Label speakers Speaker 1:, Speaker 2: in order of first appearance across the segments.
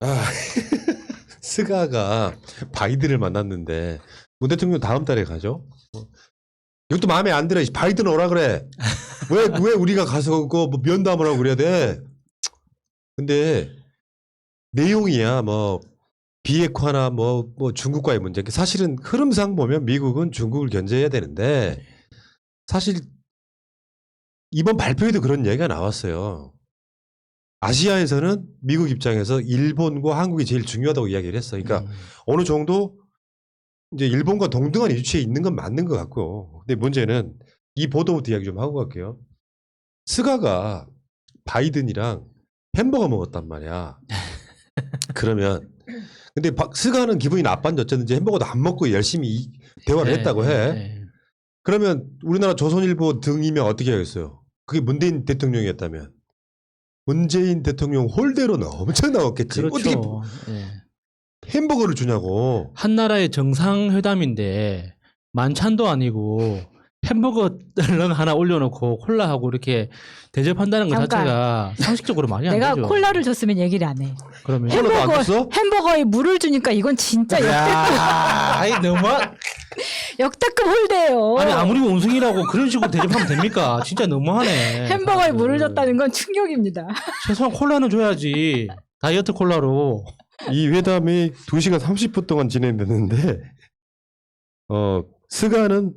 Speaker 1: 아, 스가가 바이든을 만났는데 문 대통령 다음 달에 가죠. 이것도 마음에 안 들어. 바이든 오라 그래. 왜 우리가 가서 뭐 면담을 하고 그래야 돼? 근데 내용이야 뭐 비핵화나 뭐 중국과의 문제. 사실은 흐름상 보면 미국은 중국을 견제해야 되는데 사실 이번 발표에도 그런 얘기가 나왔어요. 아시아에서는 미국 입장에서 일본과 한국이 제일 중요하다고 이야기를 했어. 그러니까 어느 정도 이제 일본과 동등한 위치에 있는 건 맞는 것 같고. 근데 문제는 이 보도부터 이야기 좀 하고 갈게요. 스가가 바이든이랑 햄버거 먹었단 말이야. 그러면 근데 스가는 기분이 나빴는지 어쨌든지 햄버거도 안 먹고 열심히 대화를 했다고 해. 그러면 우리나라 조선일보 등이면 어떻게 하겠어요? 그게 문재인 대통령이었다면 문재인 대통령 홀대로는 엄청 나왔겠지.
Speaker 2: 그렇죠.
Speaker 1: 어떻게 햄버거를 주냐고.
Speaker 2: 한 나라의 정상회담인데 만찬도 아니고 햄버거를 하나 올려놓고 콜라하고 이렇게 대접한다는 것
Speaker 3: 잠깐.
Speaker 2: 자체가 상식적으로 말이 안
Speaker 3: 내가
Speaker 2: 되죠.
Speaker 3: 콜라를 줬으면 얘기를 안 해.
Speaker 2: 그러면
Speaker 1: 콜라도 안 줬어?
Speaker 3: 햄버거에 물을 주니까 이건 진짜
Speaker 2: 아이 너무
Speaker 3: 역대급 홀대예요.
Speaker 2: 아니 아무리 원숭이라고 그런 식으로 대접하면 됩니까? 진짜 너무하네.
Speaker 3: 햄버거에 물을 줬다는 건 충격입니다.
Speaker 2: 최소한 콜라는 줘야지. 다이어트 콜라로.
Speaker 1: 이 회담이 2시간 30분 동안 진행됐는데 스가는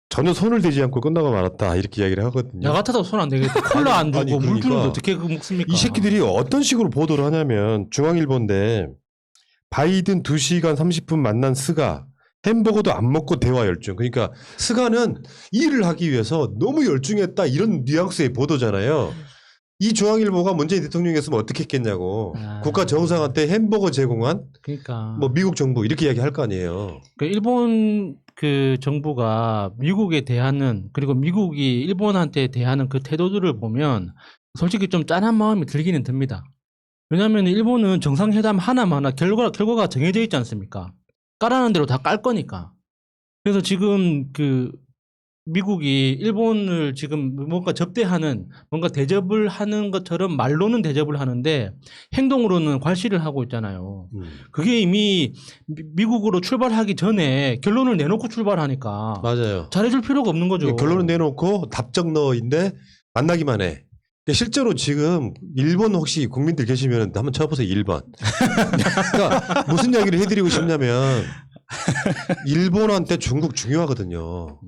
Speaker 1: 전혀 손을 대지 않고 끝나고 말았다 이렇게 이야기를 하거든요.
Speaker 2: 나 같아도 손 안 되겠다. 콜라 안
Speaker 1: 아니,
Speaker 2: 주고 물
Speaker 1: 그러니까
Speaker 2: 주는데 어떻게 먹습니까?
Speaker 1: 이 새끼들이 어떤 식으로 보도를 하냐면 중앙일보인데 바이든 2시간 30분 만난 스가 햄버거도 안 먹고 대화 열중. 그러니까 스가는 일을 하기 위해서 너무 열중했다 이런 뉘앙스의 보도잖아요. 이 중앙일보가 문재인 대통령이었으면 어떻게 했겠냐고. 국가 정상한테 햄버거 제공한
Speaker 2: 그러니까
Speaker 1: 뭐 미국 정부 이렇게 이야기할 거 아니에요.
Speaker 2: 그 일본 그 정부가 미국에 대하는 그리고 미국이 일본한테 대하는 그 태도들을 보면 솔직히 좀 짠한 마음이 들기는 듭니다. 왜냐하면 일본은 정상회담 하나마나 결과가 정해져 있지 않습니까? 까라는 대로 다 깔 거니까. 그래서 지금 그 미국이 일본을 지금 뭔가 접대하는 뭔가 대접을 하는 것처럼 말로는 대접을 하는데 행동으로는 괄시를 하고 있잖아요. 그게 이미 미국으로 출발하기 전에 결론을 내놓고 출발하니까
Speaker 1: 맞아요.
Speaker 2: 잘해줄 필요가 없는 거죠.
Speaker 1: 결론은 내놓고 답정너인데 만나기만 해. 실제로 지금 일본 혹시 국민들 계시면 한번 쳐보세요. 1번. 그러니까 무슨 이야기를 해드리고 싶냐면 일본한테 중국 중요하거든요.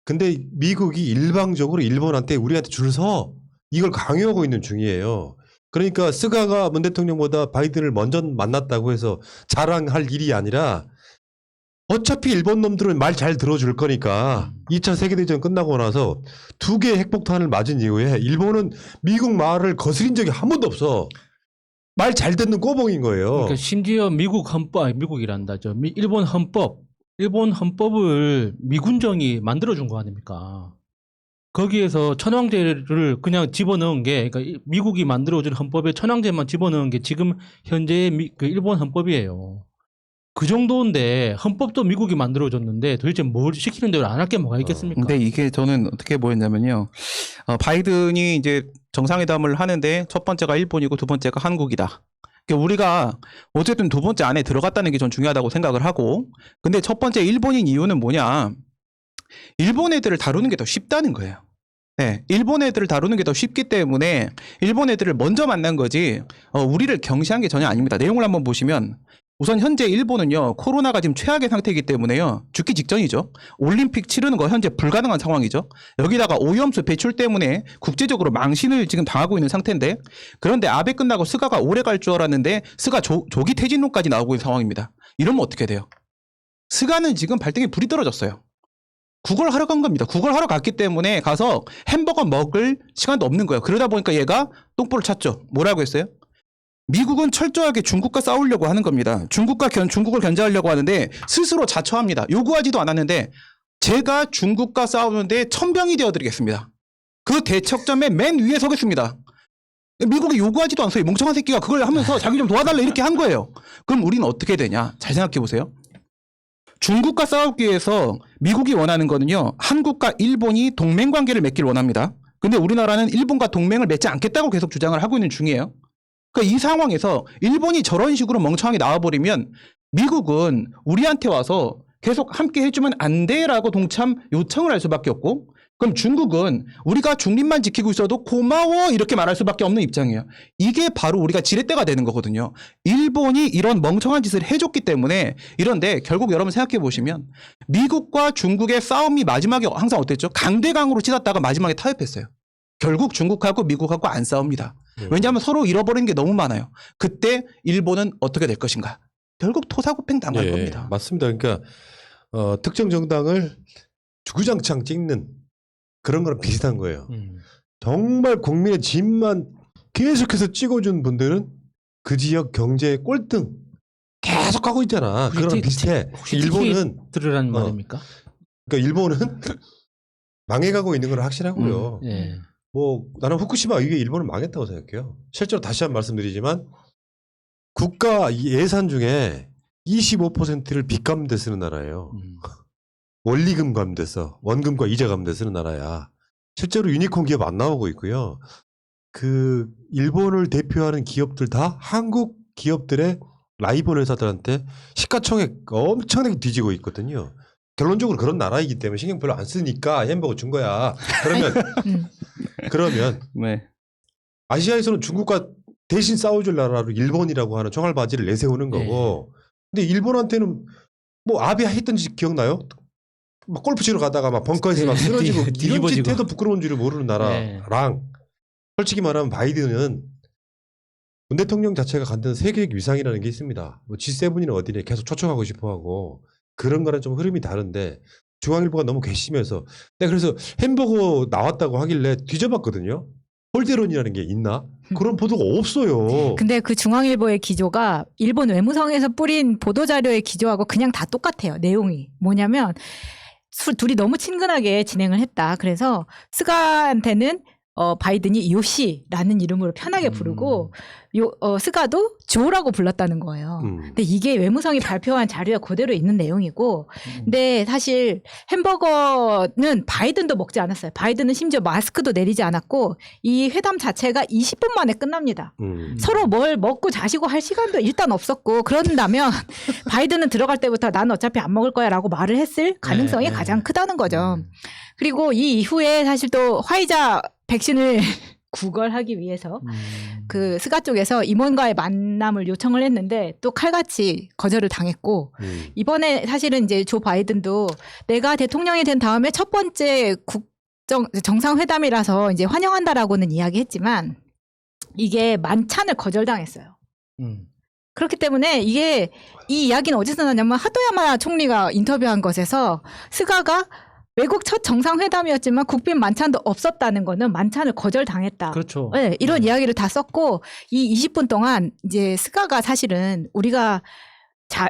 Speaker 1: 근데 미국이 일방적으로 일본한테 우리한테 줄 서 이걸 강요하고 있는 중이에요. 그러니까 스가가 문 대통령보다 바이든을 먼저 만났다고 해서 자랑할 일이 아니라 어차피 일본 놈들은 말 잘 들어줄 거니까 2차 세계대전 끝나고 나서 2개의 핵폭탄을 맞은 이후에 일본은 미국 말을 거스린 적이 한 번도 없어. 말 잘 듣는 꼬봉인 거예요.
Speaker 2: 그러니까 심지어 미국 헌법, 아니 미국이란다. 일본 헌법을 미군정이 만들어준 거 아닙니까? 거기에서 천황제를 그냥 집어넣은 게, 그러니까 미국이 만들어준 헌법에 천황제만 집어넣은 게 지금 현재의 그 일본 헌법이에요. 그 정도인데 헌법도 미국이 만들어줬는데 도대체 뭘 시키는 대로 안 할 게 뭐가 있겠습니까?
Speaker 4: 근데 이게 저는 어떻게 보였냐면요. 바이든이 이제 정상회담을 하는데 첫 번째가 일본이고 두 번째가 한국이다. 그러니까 우리가 어쨌든 두 번째 안에 들어갔다는 게 전 중요하다고 생각을 하고, 근데 첫 번째 일본인 이유는 뭐냐? 일본 애들을 다루는 게 더 쉽다는 거예요. 네, 일본 애들을 다루는 게 더 쉽기 때문에 일본 애들을 먼저 만난 거지, 우리를 경시한 게 전혀 아닙니다. 내용을 한번 보시면 우선 현재 일본은요, 코로나가 지금 최악의 상태이기 때문에요, 죽기 직전이죠. 올림픽 치르는 거 현재 불가능한 상황이죠. 여기다가 오염수 배출 때문에 국제적으로 망신을 지금 당하고 있는 상태인데, 그런데 아베 끝나고 스가가 오래 갈 줄 알았는데 스가 조기 퇴진론까지 나오고 있는 상황입니다. 이러면 어떻게 돼요? 스가는 지금 발등에 불이 떨어졌어요. 구걸 하러 간 겁니다. 구걸 하러 갔기 때문에 가서 햄버거 먹을 시간도 없는 거예요. 그러다 보니까 얘가 똥볼을 찼죠. 뭐라고 했어요? 미국은 철저하게 중국과 싸우려고 하는 겁니다. 중국을 견제하려고 하는데 스스로 자처합니다. 요구하지도 않았는데 제가 중국과 싸우는데 천병이 되어드리겠습니다. 그 대척점의 맨 위에 서겠습니다. 미국이 요구하지도 않았어요. 멍청한 새끼가 그걸 하면서 자기 좀 도와달라 이렇게 한 거예요. 그럼 우리는 어떻게 되냐? 잘 생각해 보세요. 중국과 싸우기 위해서 미국이 원하는 거는요, 한국과 일본이 동맹관계를 맺기를 원합니다. 근데 우리나라는 일본과 동맹을 맺지 않겠다고 계속 주장을 하고 있는 중이에요. 그러니까 이 상황에서 일본이 저런 식으로 멍청하게 나와버리면 미국은 우리한테 와서 계속 함께 해주면 안 돼라고 동참 요청을 할 수밖에 없고, 그럼 중국은 우리가 중립만 지키고 있어도 고마워 이렇게 말할 수밖에 없는 입장이에요. 이게 바로 우리가 지렛대가 되는 거거든요. 일본이 이런 멍청한 짓을 해줬기 때문에 이런데, 결국 여러분 생각해 보시면 미국과 중국의 싸움이 마지막에 항상 어땠죠? 강대강으로 치닫다가 마지막에 타협했어요. 결국 중국하고 미국하고 안 싸웁니다. 왜냐하면 서로 잃어버리는 게 너무 많아요. 그때 일본은 어떻게 될 것인가? 결국 토사구팽 당할 겁니다.
Speaker 1: 맞습니다. 그러니까 특정 정당을 주구장창 찍는 그런 거랑 비슷한 거예요. 정말 국민의 진만 계속해서 찍어준 분들은 그 지역 경제의 꼴등 계속 하고 있잖아. 그거랑 비슷해.
Speaker 2: 혹시
Speaker 1: 일본은
Speaker 2: 들으라는 말입니까?
Speaker 1: 그러니까 일본은 망해가고 있는 건 확실하고요.
Speaker 2: 예.
Speaker 1: 뭐 나는 후쿠시마 이게 일본은 망했다고 생각해요. 실제로 다시 한번 말씀드리지만 국가 예산 중에 25%를 빚 갚는데 쓰는 나라예요. 원리금 갚는데서 원금과 이자 갚는데 쓰는 나라야. 실제로 유니콘 기업 안 나오고 있고요. 그 일본을 대표하는 기업들 다 한국 기업들의 라이벌 회사들한테 시가총액 엄청나게 뒤지고 있거든요. 결론적으로 그런 나라이기 때문에 신경 별로 안 쓰니까 햄버거 준 거야. 그러면
Speaker 4: 네.
Speaker 1: 아시아에서는 중국과 대신 싸워줄 나라로 일본이라고 하는 총알바지를 내세우는 거고, 근데 일본한테는 뭐 아베 했던 짓 기억나요? 막 골프 치러 가다가 막 벙커에서 막 쓰러지고 이런 짓 해도 부끄러운 줄을 모르는 나라랑 솔직히 말하면 바이든은 문 대통령 자체가 갖는 세계적 위상이라는 게 있습니다. 뭐 G7이나 어디에 계속 초청하고 싶어하고 그런 거랑 좀 흐름이 다른데 중앙일보가 너무 괘씸해서 내가 그래서 햄버거 나왔다고 하길래 뒤져봤거든요. 홀대론이라는 게 있나? 그런 보도가 없어요.
Speaker 3: 근데 그 중앙일보의 기조가 일본 외무성에서 뿌린 보도자료의 기조하고 그냥 다 똑같아요. 내용이. 뭐냐면 둘이 너무 친근하게 진행을 했다. 그래서 스가한테는 바이든이 요시라는 이름으로 편하게 부르고 스가도 조라고 불렀다는 거예요. 근데 이게 외무성이 발표한 자료에 그대로 있는 내용이고, 근데 사실 햄버거는 바이든도 먹지 않았어요. 바이든은 심지어 마스크도 내리지 않았고 이 회담 자체가 20분 만에 끝납니다. 서로 뭘 먹고 자시고 할 시간도 일단 없었고, 그런다면 바이든은 들어갈 때부터 나는 어차피 안 먹을 거야 라고 말을 했을 가능성이 가장 크다는 거죠. 그리고 이 이후에 사실 또 화이자 백신을 구걸하기 위해서 그 스가 쪽에서 임원과의 만남을 요청을 했는데 또 칼같이 거절을 당했고, 이번에 사실은 이제 조 바이든도 내가 대통령이 된 다음에 첫 번째 정상회담이라서 이제 환영한다라고는 이야기했지만 이게 만찬을 거절당했어요. 그렇기 때문에 이 이야기는 어디서 나냐면 하토야마 총리가 인터뷰한 것에서 스가가 외국 첫 정상회담이었지만 국빈 만찬도 없었다는 거는 만찬을 거절당했다.
Speaker 2: 그렇죠.
Speaker 3: 네, 이런 이야기를 다 썼고, 이 20분 동안 이제 스가가 사실은 우리가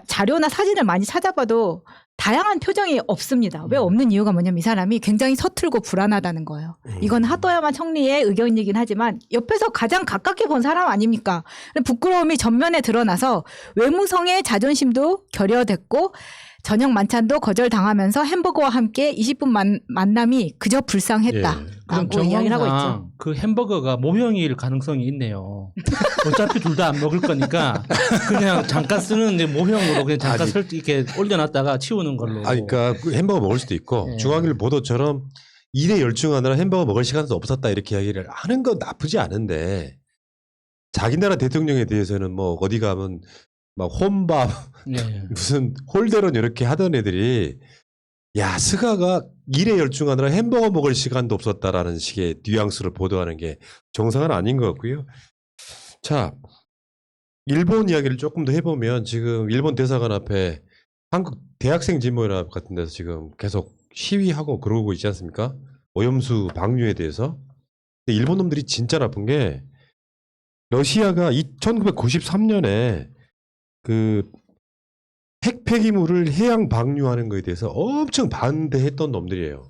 Speaker 3: 자료나 사진을 많이 찾아봐도 다양한 표정이 없습니다. 왜 없는 이유가 뭐냐면 이 사람이 굉장히 서툴고 불안하다는 거예요. 이건 하토야마 총리의 의견이긴 하지만 옆에서 가장 가깝게 본 사람 아닙니까? 부끄러움이 전면에 드러나서 외무성의 자존심도 결여됐고 저녁 만찬도 거절당하면서 햄버거와 함께 20분 만남이 그저 불쌍했다라고 이야기를 하고 있죠.
Speaker 2: 그 햄버거가 모형일 가능성이 있네요. 어차피 둘 다 안 먹을 거니까 그냥 잠깐 쓰는 모형으로 그냥 잠깐 이렇게 올려놨다가 치우는 걸로.
Speaker 1: 그러니까 햄버거 먹을 수도 있고 중앙일 보도처럼 일에 열중하느라 햄버거 먹을 시간도 없었다 이렇게 이야기를 하는 건 나쁘지 않은데, 자기 나라 대통령에 대해서는 뭐 어디 가면 막 혼밥 무슨 홀대론 이렇게 하던 애들이 야 스가가 일에 열중하느라 햄버거 먹을 시간도 없었다라는 식의 뉘앙스를 보도하는 게 정상은 아닌 것 같고요. 자, 일본 이야기를 조금 더 해보면 지금 일본 대사관 앞에 한국 대학생 진모연합 같은 데서 지금 계속 시위하고 그러고 있지 않습니까? 오염수 방류에 대해서. 근데 일본 놈들이 진짜 나쁜 게 러시아가 1993년에 그 핵 폐기물을 해양 방류하는 거에 대해서 엄청 반대했던 놈들이에요.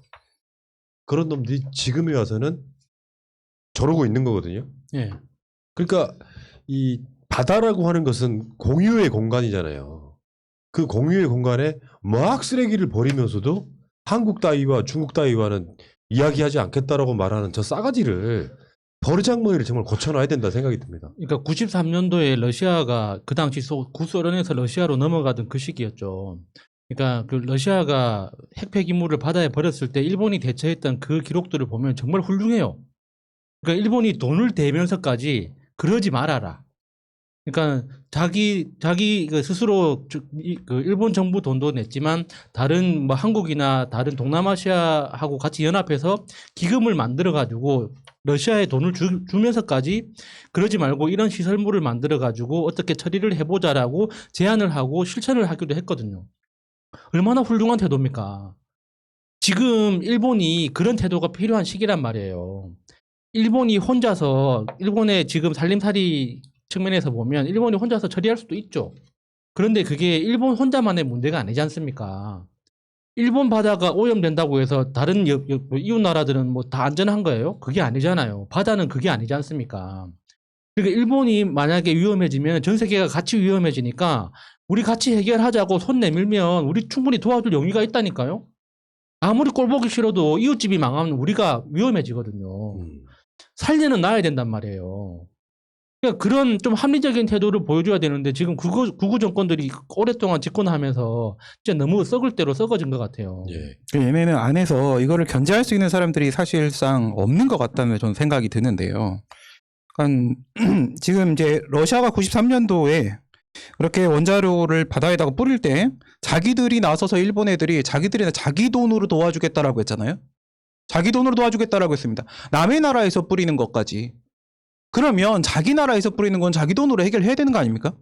Speaker 1: 그런 놈들이 지금에 와서는 저러고 있는 거거든요.
Speaker 2: 예.
Speaker 1: 그러니까 이 바다라고 하는 것은 공유의 공간이잖아요. 그 공유의 공간에 막 쓰레기를 버리면서도 한국 따위와 중국 따위와는 이야기하지 않겠다라고 말하는 저 싸가지를 버르장머리를 정말 고쳐놔야 된다 생각이 듭니다.
Speaker 2: 그러니까 93년도에 러시아가 그 당시 구소련에서 러시아로 넘어가던 그 시기였죠. 그러니까 그 러시아가 핵 폐기물을 바다에 버렸을 때 일본이 대처했던 그 기록들을 보면 정말 훌륭해요. 그러니까 일본이 돈을 대면서까지 그러지 말아라. 그러니까 자기 그 스스로 그 일본 정부 돈도 냈지만 다른 뭐 한국이나 다른 동남아시아하고 같이 연합해서 기금을 만들어 가지고 러시아에 돈을 주면서까지 그러지 말고 이런 시설물을 만들어 가지고 어떻게 처리를 해보자라고 제안을 하고 실천을 하기도 했거든요. 얼마나 훌륭한 태도입니까? 지금 일본이 그런 태도가 필요한 시기란 말이에요. 일본이 혼자서 일본의 지금 살림살이 측면에서 보면 일본이 혼자서 처리할 수도 있죠. 그런데 그게 일본 혼자만의 문제가 아니지 않습니까? 일본 바다가 오염된다고 해서 다른 이웃 나라들은 뭐 다 안전한 거예요? 그게 아니잖아요. 바다는 그게 아니지 않습니까? 그러니까 일본이 만약에 위험해지면 전 세계가 같이 위험해지니까 우리 같이 해결하자고 손 내밀면 우리 충분히 도와줄 용의가 있다니까요. 아무리 꼴 보기 싫어도 이웃집이 망하면 우리가 위험해지거든요. 살려는 놔야 된단 말이에요. 그러니까 그런 좀 합리적인 태도를 보여줘야 되는데 지금 구구 정권들이 오랫동안 집권하면서 진짜 너무 썩을 대로 썩어진 것 같아요.
Speaker 1: 예.
Speaker 4: 얘네는 안에서 이거를 견제할 수 있는 사람들이 사실상 없는 것 같다는 저는 생각이 드는데요. 그러니까 지금 이제 러시아가 93년도에 그렇게 원자로를 바다에다가 뿌릴 때 자기들이 나서서 일본 애들이 자기들이 자기 돈으로 도와주겠다라고 했잖아요. 자기 돈으로 도와주겠다라고 했습니다. 남의 나라에서 뿌리는 것까지. 그러면 자기 나라에서 뿌리는 건 자기 돈으로 해결해야 되는 거 아닙니까?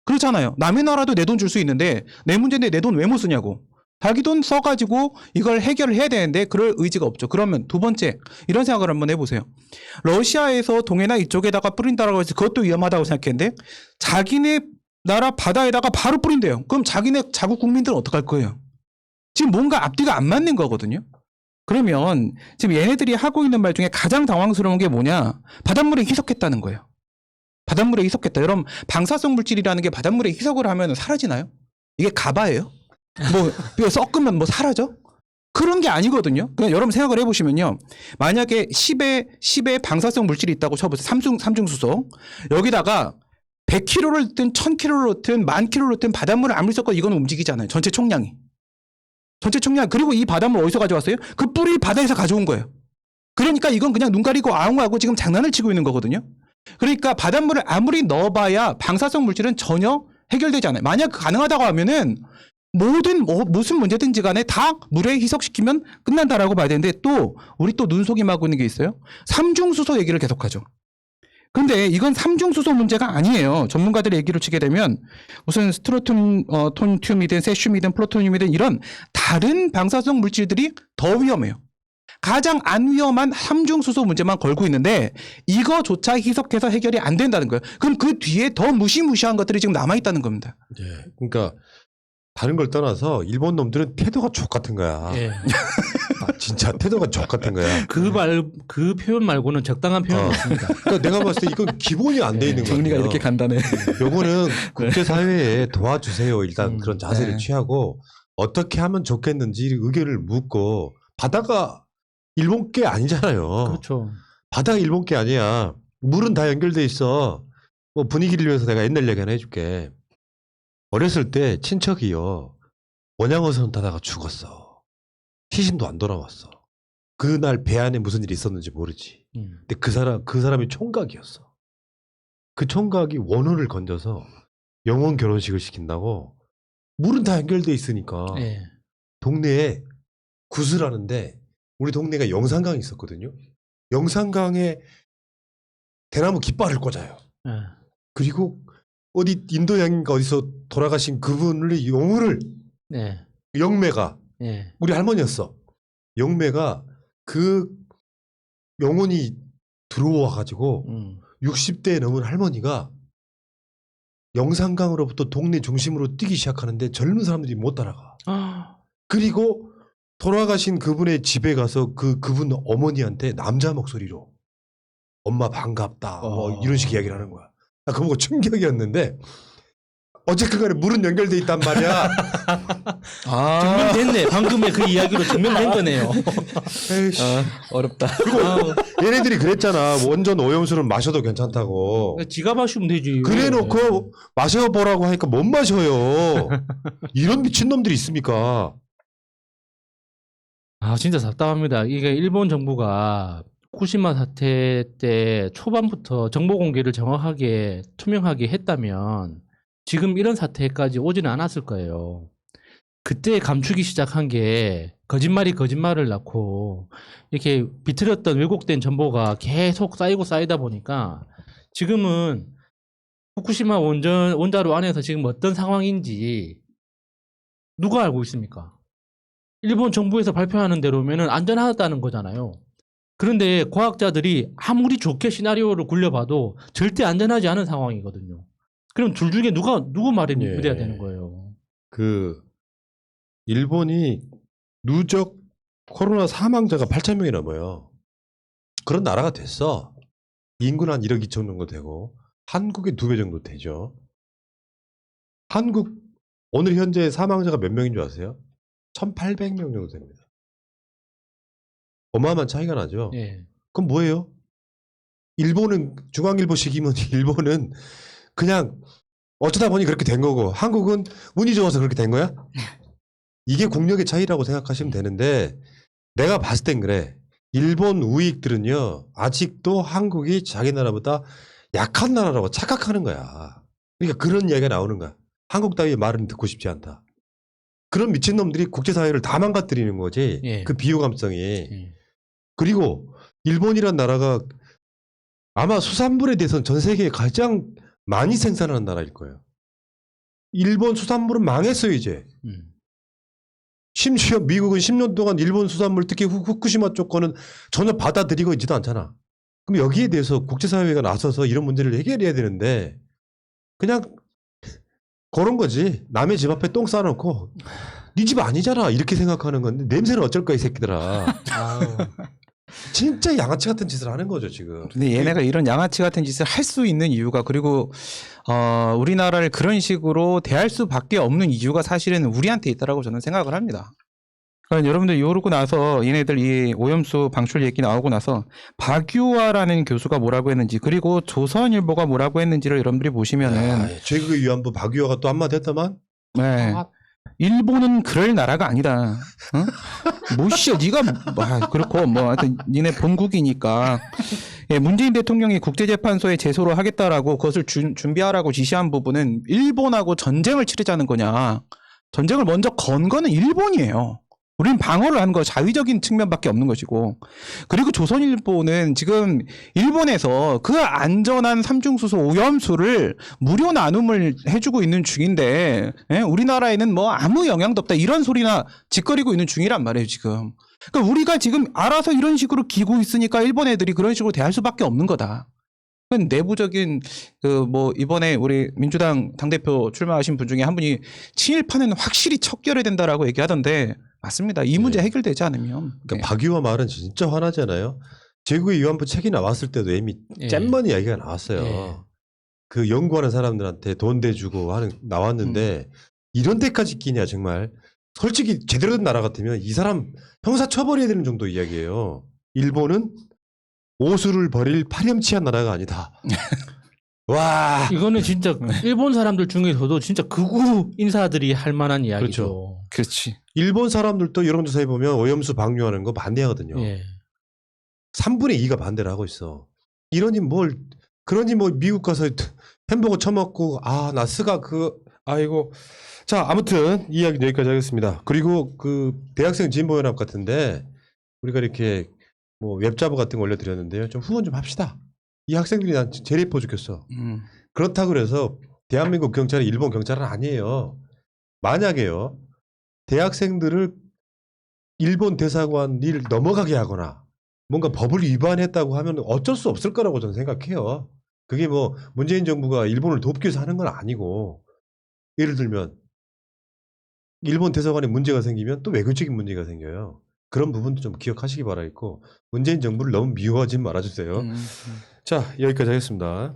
Speaker 4: 그렇잖아요. 남의 나라도 내 돈 줄 수 있는데 내 문제인데 내 돈 왜 못 쓰냐고. 자기 돈 써가지고 이걸 해결을 해야 되는데 그럴 의지가 없죠. 그러면 두 번째 이런 생각을 한번 해보세요. 러시아에서 동해나 이쪽에다가 뿌린다라고 해서 그것도 위험하다고 생각했는데 자기네 나라 바다에다가 바로 뿌린대요. 그럼 자기네 자국 국민들은 어떡할 거예요? 지금 뭔가 앞뒤가 안 맞는 거거든요. 그러면 지금 얘네들이 하고 있는 말 중에 가장 당황스러운 게 뭐냐? 바닷물에 희석했다는 거예요. 바닷물에 희석했다. 여러분 방사성 물질이라는 게 바닷물에 희석을 하면 사라지나요? 이게 가바예요? 뭐 이거 섞으면 뭐 사라져? 그런 게 아니거든요. 그냥 여러분 생각을 해보시면요. 만약에 10의 방사성 물질이 있다고 쳐보세요. 삼중수소. 여기다가 100kg를 넣든 1000kg를 넣든 10,000kg를 넣든 바닷물을 아무리 섞어도 이건 움직이잖아요. 전체 총량이. 그리고 이 바닷물 어디서 가져왔어요? 그 뿌리 바다에서 가져온 거예요. 그러니까 이건 그냥 눈 가리고 아웅하고 지금 장난을 치고 있는 거거든요. 그러니까 바닷물을 아무리 넣어봐야 방사성 물질은 전혀 해결되지 않아요. 만약 가능하다고 하면은 무슨 문제든지 간에 다 물에 희석시키면 끝난다라고 봐야 되는데 또 우리 또 눈속임하고 있는 게 있어요. 삼중수소 얘기를 계속하죠. 근데 이건 삼중수소 문제가 아니에요. 전문가들의 얘기를 치게 되면 무슨 스트론튬이든 세슘이든 플루토늄이든 이런 다른 방사성 물질들이 더 위험해요. 가장 안 위험한 삼중수소 문제만 걸고 있는데 이거조차 희석해서 해결이 안 된다는 거예요. 그럼 그 뒤에 더 무시무시한 것들이 지금 남아있다는 겁니다.
Speaker 1: 예. 그러니까 다른 걸 떠나서 일본 놈들은 태도가 족 같은 거야.
Speaker 2: 예.
Speaker 1: 진짜 태도가 족 같은 거야.
Speaker 2: 그 표현 말고는 적당한 표현이 없습니다.
Speaker 1: 그러니까 내가 봤을 때 이건 기본이 안 돼 있는 거예요.
Speaker 4: 정리가 이렇게 간단해.
Speaker 1: 요거는 국제사회에 도와주세요. 일단 그런 자세를
Speaker 4: 네.
Speaker 1: 취하고 어떻게 하면 좋겠는지 의견을 묻고 바다가 일본 게 아니잖아요.
Speaker 2: 그렇죠.
Speaker 1: 바다가 일본 게 아니야. 물은 다 연결돼 있어. 뭐 분위기를 위해서 내가 옛날 얘기 하나 해줄게. 어렸을 때 친척이요. 원양어선 타다가 죽었어. 시신도 안 돌아왔어. 그날 배 안에 무슨 일이 있었는지 모르지. 근데 그 사람이 총각이었어. 그 총각이 원혼을 건져서 영혼 결혼식을 시킨다고 물은 다 연결돼 있으니까
Speaker 2: 예.
Speaker 1: 동네에 굿을 하는데 우리 동네가 영산강이 있었거든요. 영산강에 대나무 깃발을 꽂아요.
Speaker 2: 예.
Speaker 1: 그리고 어디 인도양인가 어디서 돌아가신 그분을 영혼을
Speaker 2: 네.
Speaker 1: 영매가
Speaker 2: 예.
Speaker 1: 우리 할머니였어. 영매가 그 영혼이 들어와 가지고 60대에 넘은 할머니가 영산강으로부터 동네 중심으로 뛰기 시작하는데 젊은 사람들이 못 따라가. 그리고 돌아가신 그분의 집에 가서 그분 어머니한테 남자 목소리로 엄마 반갑다 뭐 이런 식의 이야기를 하는 거야. 나 그거 보고 충격이었는데 어쨌든 간에 물은 연결돼 있단 말이야.
Speaker 2: 증명됐네. 방금의 그 이야기로 증명된 거네요.
Speaker 1: 에이씨.
Speaker 4: 어렵다.
Speaker 1: 그리고 얘네들이 그랬잖아. 원전 오염수는 마셔도 괜찮다고.
Speaker 2: 지가 마시면 되지.
Speaker 1: 그래 놓고 마셔보라고 하니까 못 마셔요. 이런 미친놈들이 있습니까?
Speaker 2: 아, 진짜 답답합니다. 이게 일본 정부가 후쿠시마 사태 때 초반부터 정보 공개를 정확하게 투명하게 했다면 지금 이런 사태까지 오지는 않았을 거예요. 그때 감추기 시작한 게 거짓말이 거짓말을 낳고 이렇게 비틀었던 왜곡된 정보가 계속 쌓이고 쌓이다 보니까 지금은 후쿠시마 원자로 안에서 지금 어떤 상황인지 누가 알고 있습니까? 일본 정부에서 발표하는 대로면은 안전하다는 거잖아요. 그런데 과학자들이 아무리 좋게 시나리오를 굴려봐도 절대 안전하지 않은 상황이거든요. 그럼 둘 중에 누구 말이
Speaker 1: 예.
Speaker 2: 믿어야 되는 거예요?
Speaker 1: 일본이 누적 코로나 사망자가 8,000명이 넘어요. 그런 나라가 됐어. 인구는 한 1억 2천 정도 되고 한국의 2배 정도 되죠. 한국 오늘 현재 사망자가 몇 명인 줄 아세요? 1,800명 정도 됩니다. 어마어마한 차이가 나죠.
Speaker 2: 예.
Speaker 1: 그럼 뭐예요? 일본은 중앙일보식이면 일본은 그냥 어쩌다 보니 그렇게 된 거고 한국은 운이 좋아서 그렇게 된 거야? 이게 국력의 차이라고 생각하시면 되는데 내가 봤을 땐 그래. 일본 우익들은요. 아직도 한국이 자기 나라보다 약한 나라라고 착각하는 거야. 그러니까 그런 이야기가 나오는 거야. 한국 따위의 말은 듣고 싶지 않다. 그런 미친놈들이 국제사회를 다 망가뜨리는 거지.
Speaker 2: 예.
Speaker 1: 그 비호감성이.
Speaker 2: 예.
Speaker 1: 그리고 일본이란 나라가 아마 수산물에 대해서는 전 세계에 가장 많이 생산하는 나라일 거예요. 일본 수산물은 망했어요 이제. 심지어 미국은 10년 동안 일본 수산물 특히 후쿠시마 쪽 거는 전혀 받아들이고 있지도 않잖아. 그럼 여기에 대해서 국제사회가 나서서 이런 문제를 해결해야 되는데 그냥 그런 거지. 남의 집 앞에 똥 싸놓고 네 집 아니잖아 이렇게 생각하는 건데 냄새는 어쩔 거야 이 새끼들아. 진짜 양아치 같은 짓을 하는 거죠 지금.
Speaker 4: 근데 얘네가 이런 양아치 같은 짓을 할 수 있는 이유가 그리고 우리나라를 그런 식으로 대할 수밖에 없는 이유가 사실은 우리한테 있다라고 저는 생각을 합니다. 그러니까 여러분들 이러고 나서 얘네들 이 오염수 방출 얘기 나오고 나서 박유화라는 교수가 뭐라고 했는지 그리고 조선일보가 뭐라고 했는지를 여러분들이 보시면은
Speaker 1: 최고의 위안부 박유화가 또 한마디 했더만.
Speaker 4: 네. 일본은 그럴 나라가 아니다. 어? 뭐씨야, 네가 그렇고 뭐 하여튼 니네 본국이니까. 예, 문재인 대통령이 국제재판소에 제소를 하겠다라고 그것을 준비하라고 지시한 부분은 일본하고 전쟁을 치르자는 거냐. 전쟁을 먼저 건 거는 일본이에요. 우리는 방어를 하는 거 자위적인 측면밖에 없는 것이고. 그리고 조선일보는 지금 일본에서 그 안전한 삼중수소 오염수를 무료 나눔을 해주고 있는 중인데 우리나라에는 뭐 아무 영향도 없다 이런 소리나 짓거리고 있는 중이란 말이에요 지금. 그러니까 우리가 지금 알아서 이런 식으로 기고 있으니까 일본 애들이 그런 식으로 대할 수밖에 없는 거다. 그건 내부적인 뭐 이번에 우리 민주당 당대표 출마하신 분 중에 한 분이 친일파는 확실히 척결해야 된다라고 얘기하던데 맞습니다. 이 문제 해결되지 않으면.
Speaker 1: 그러니까 박유화 말은 진짜 화나잖아요. 제국의 위안부 책이 나왔을 때도 이미 잼번 이야기가 나왔어요. 그 연구하는 사람들한테 돈 대주고 나왔는데 이런 데까지 끼냐 정말. 솔직히 제대로 된 나라 같으면 이 사람 형사 처벌해야 되는 정도 이야기예요. 일본은 오수를 버릴 파렴치한 나라가 아니다. 와.
Speaker 2: 이거는 진짜 일본 사람들 중에서도 진짜 극우 인사들이 할 만한 이야기죠.
Speaker 4: 그렇지.
Speaker 1: 일본 사람들도 여론조사에 보면 오염수 방류하는 거 반대하거든요.
Speaker 2: 예.
Speaker 1: 3분의 2가 반대를 하고 있어. 그러니 뭐 미국 가서 햄버거 처먹고 나 스가 아이고. 자, 아무튼 이 이야기 여기까지 하겠습니다. 그리고 대학생 진보연합 같은데 우리가 이렇게 뭐 웹자보 같은 거 올려드렸는데요. 좀 후원 좀 합시다. 이 학생들이 난 제일 예뻐 죽겠어. 그렇다고 그래서 대한민국 경찰이 일본 경찰은 아니에요. 만약에요. 대학생들을 일본 대사관 일 넘어가게 하거나 뭔가 법을 위반했다고 하면 어쩔 수 없을 거라고 저는 생각해요. 그게 뭐 문재인 정부가 일본을 돕기 위해서 하는 건 아니고 예를 들면 일본 대사관에 문제가 생기면 또 외교적인 문제가 생겨요. 그런 부분도 좀 기억하시기 바라겠고 문재인 정부를 너무 미워하지 말아주세요. 자, 여기까지 하겠습니다.